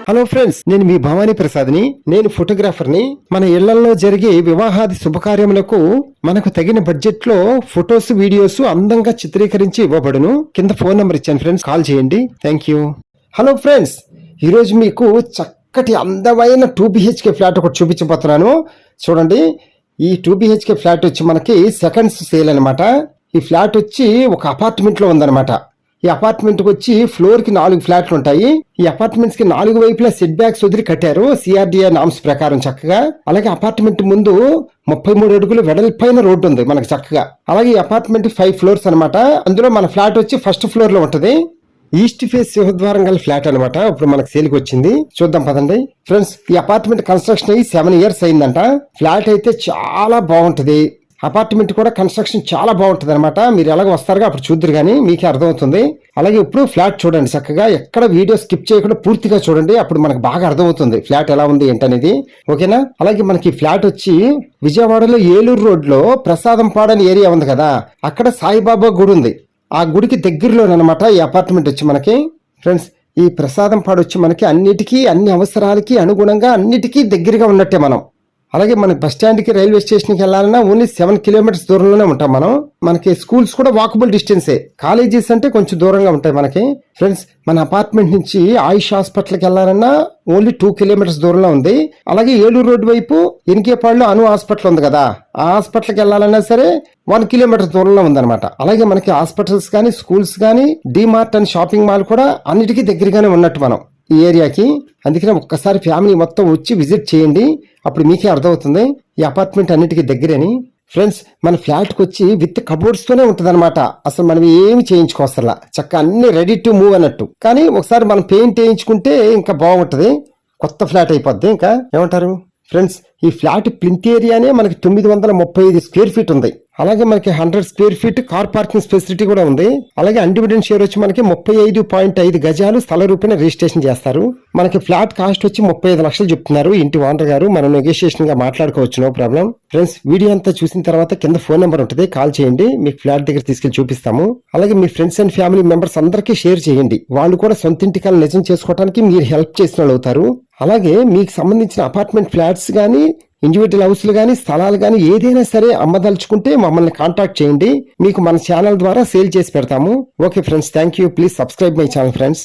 Hello friends, నేను మీ భవానీ ప్రసాద్ని. నేను ఫోటోగ్రాఫర్ని. మన ఇళ్లలో జరిగే వివాహాది శుభకార్యములకు మనకు తగిన బడ్జెట్ లో ఫొటోస్, వీడియోస్ అందంగా చిత్రీకరించి ఇవ్వబడును. కింద ఫోన్ నెంబర్ ఇచ్చాను ఫ్రెండ్స్, కాల్ చేయండి. Thank you. హలో ఫ్రెండ్స్, ఈరోజు మీకు చక్కటి అందమైన 2 BHK ఫ్లాట్ ఒకటి చూపించబోతున్నాను. చూడండి, ఈ 2 BHK ఫ్లాట్ వచ్చి మనకి సెకండ్స్ సేల్ అనమాట. ఈ ఫ్లాట్ వచ్చి ఒక అపార్ట్మెంట్ లో ఉందన్నమాట. ఈ అపార్ట్మెంట్ వచ్చి ఫ్లోర్ కి 4 ఫ్లాట్లు ఉంటాయి. ఈ అపార్ట్మెంట్స్ కి 4 వైపులా సెట్ బ్యాక్స్ వదిలి కట్టారు CRDA నామ్స్ ప్రకారం చక్కగా. అలాగే అపార్ట్మెంట్ ముందు 33 అడుగులు వెడల్పైన రోడ్డు ఉంది మనకు చక్కగా. అలాగే ఈ అపార్ట్మెంట్ 5 ఫ్లోర్స్ అనమాట. అందులో మన ఫ్లాట్ వచ్చి ఫస్ట్ ఫ్లోర్ లో ఉంటది. ఈస్ట్ ఫేస్ సింహద్వారం గల ఫ్లాట్ అనమాట. ఇప్పుడు మనకు సేల్కి వచ్చింది, చూద్దాం పదండి. ఫ్రెండ్స్, ఈ అపార్ట్మెంట్ కన్స్ట్రక్షన్ అయ్యి 7 years అయిందంట. ఫ్లాట్ అయితే చాలా బాగుంటది. అపార్ట్మెంట్ కూడా కన్స్ట్రక్షన్ చాలా బాగుంటుంది అనమాట. మీరు ఎలాగ వస్తారుగా అప్పుడు చూద్దరు కానీ మీకే అర్థమవుతుంది. అలాగే ఇప్పుడు ఫ్లాట్ చూడండి చక్కగా, ఎక్కడ వీడియో స్కిప్ చేయకుండా పూర్తిగా చూడండి. అప్పుడు మనకు బాగా అర్థమవుతుంది ఫ్లాట్ ఎలా ఉంది ఏంటనేది. ఓకేనా? అలాగే మనకి ఫ్లాట్ వచ్చి విజయవాడలో ఏలూరు రోడ్ లో ప్రసాదంపాడు అనే ఏరియా ఉంది కదా, అక్కడ సాయిబాబా గుడి ఉంది. ఆ గుడికి దగ్గరలోనమాట ఈ అపార్ట్మెంట్ వచ్చి మనకి. ఫ్రెండ్స్, ఈ ప్రసాదంపాడు వచ్చి మనకి అన్నిటికీ, అన్ని అవసరాలకి అనుగుణంగా అన్నిటికీ దగ్గరగా ఉన్నట్టే మనం. అలాగే మన బస్ స్టాండ్ కి, రైల్వే స్టేషన్ కి వెళ్ళాలన్నా ఓన్లీ 7 kilometers దూరంలోనే ఉంటాం మనం. మనకి స్కూల్స్ కూడా వాకబుల్ డిస్టెన్సే. కాలేజెస్ అంటే కొంచెం దూరంగా ఉంటాయి మనకి. ఫ్రెండ్స్, మన అపార్ట్మెంట్ నుంచి ఆయుష్ హాస్పిటల్కి వెళ్ళాలన్నా ఓన్లీ 2 kilometers దూరంలో ఉంది. అలాగే ఏలూరు రోడ్డు వైపు ఎన్కేపాడులో అను హాస్పిటల్ ఉంది కదా, ఆ హాస్పిటల్కి వెళ్ళాలన్నా సరే 1 kilometer దూరంలో ఉందన్నమాట. అలాగే మనకి హాస్పిటల్స్ కానీ, స్కూల్స్ కానీ, డిమార్ట్ అండ్ షాపింగ్ మాల్ కూడా అన్నిటికీ దగ్గరగానే ఉన్నట్టు మనం ఈ ఏరియాకి. అందుకనే ఒక్కసారి ఫ్యామిలీ మొత్తం వచ్చి విజిట్ చేయండి, అప్పుడు మీకే అర్థమవుతుంది ఈ అపార్ట్మెంట్ అన్నిటికీ దగ్గరని. ఫ్రెండ్స్, మన ఫ్లాట్ కి వచ్చి విత్ కబోర్డ్స్ తోనే ఉంటది అనమాట. అసలు మనం ఏమి చేయించుకోవసరలా, చక్క అన్ని రెడీ టు మూవ్ అన్నట్టు. కానీ ఒకసారి మనం పెయింట్ వేయించుకుంటే ఇంకా బాగుంటది, కొత్త ఫ్లాట్ అయిపోద్ది. ఇంకా ఏమంటారు ఫ్రెండ్స్? ఈ ఫ్లాట్ ప్లింత్ ఏరియానే మనకి 935 square feet ఉంది. అలాగే మనకి 100 square feet car parking facility కూడా ఉంది. అలాగే అన్డివిడెంట్ షేర్ వచ్చి మనకి 35.5 గజాలు స్థల రూపాయన రిజిస్ట్రేషన్ చేస్తారు. మనకి ఫ్లాట్ కాస్ట్ వచ్చి 35 లక్షలు చెప్తున్నారు ఇంటి ఓనర్ గారు. మనం నెగోషియేషన్ గా మాట్లాడుకోవచ్చు, నో ప్రాబ్లం. ఫ్రెండ్స్, వీడియో అంతా చూసిన తర్వాత కింద ఫోన్ నెంబర్ ఉంటుంది, కాల్ చేయండి. మీకు ఫ్లాట్ దగ్గర తీసుకెళ్లి చూపిస్తాము. అలాగే మీ ఫ్రెండ్స్ అండ్ ఫ్యామిలీ మెంబర్స్ అందరికీ షేర్ చేయండి. వాళ్ళు కూడా సొంత ఇంటి కల నిజం చేసుకోవడానికి మీరు హెల్ప్ చేసిన వాళ్ళు అవుతారు. అలాగే మీకు సంబంధించిన అపార్ట్మెంట్ ఫ్లాట్స్ కానీ, ఇండివిజువల్ హౌస్లు కానీ, స్థలాలు కానీ ఏదైనా సరే అమ్మదలుచుకుంటే మమ్మల్ని కాంటాక్ట్ చేయండి. మీకు మన ఛానల్ ద్వారా సేల్ చేసి పెడతాము. Okay friends, thank you. Please subscribe my channel friends.